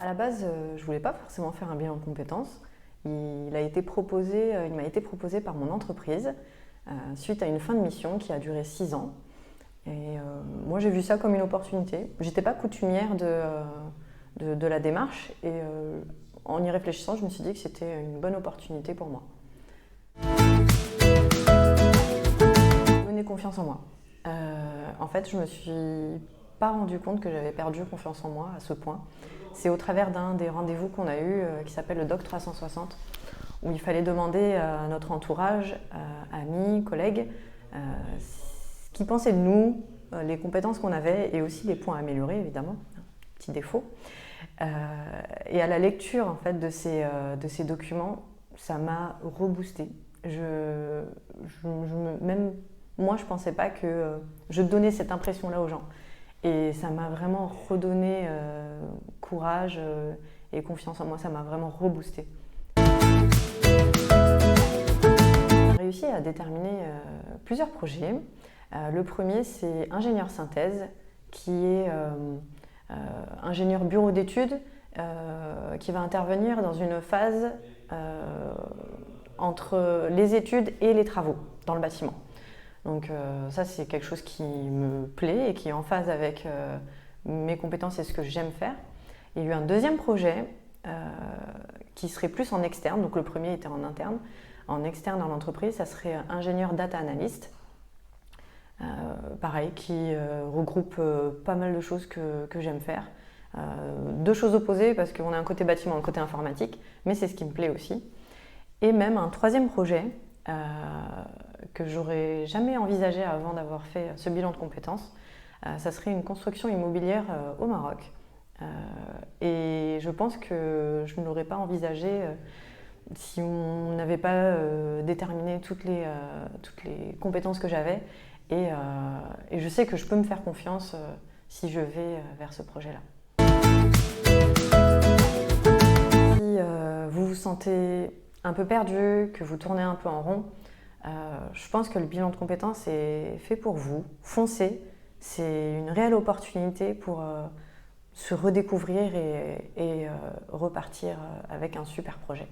À la base, je ne voulais pas forcément faire un bilan de compétences. Il m'a été proposé par mon entreprise suite à une fin de mission qui a duré 6 ans. Et moi, j'ai vu ça comme une opportunité. Je n'étais pas coutumière de la démarche et en y réfléchissant, je me suis dit que c'était une bonne opportunité pour moi. Donner confiance en moi. En fait, je me suis pas rendu compte que j'avais perdu confiance en moi à ce point. C'est au travers d'un des rendez-vous qu'on a eu qui s'appelle le Doc 360, où il fallait demander à notre entourage, amis, collègues, ce qu'ils pensaient de nous, les compétences qu'on avait et aussi les points à améliorer évidemment, petits défauts. Et à la lecture en fait, de ces documents, ça m'a reboosté. Même moi, je ne pensais pas que je donnais cette impression-là aux gens. Et ça m'a vraiment redonné courage et confiance en moi, ça m'a vraiment reboosté. On a réussi à déterminer plusieurs projets. Le premier, c'est ingénieur synthèse, qui est ingénieur bureau d'études, qui va intervenir dans une phase entre les études et les travaux dans le bâtiment. Donc ça, c'est quelque chose qui me plaît et qui est en phase avec mes compétences et ce que j'aime faire. Il y a eu un deuxième projet qui serait plus en externe. Donc le premier était en interne. En externe dans l'entreprise, ça serait ingénieur data analyst. Pareil, qui regroupe pas mal de choses que j'aime faire. Deux choses opposées parce qu'on a un côté bâtiment, un côté informatique, mais c'est ce qui me plaît aussi. Et même un troisième projet que j'aurais jamais envisagé avant d'avoir fait ce bilan de compétences. Ça serait une construction immobilière au Maroc. Et je pense que je ne l'aurais pas envisagé si on n'avait pas déterminé toutes les compétences que j'avais. Et je sais que je peux me faire confiance si je vais vers ce projet-là. Si vous vous sentez un peu perdu, que vous tournez un peu en rond, je pense que le bilan de compétences est fait pour vous. Foncez, c'est une réelle opportunité pour se redécouvrir et repartir avec un super projet.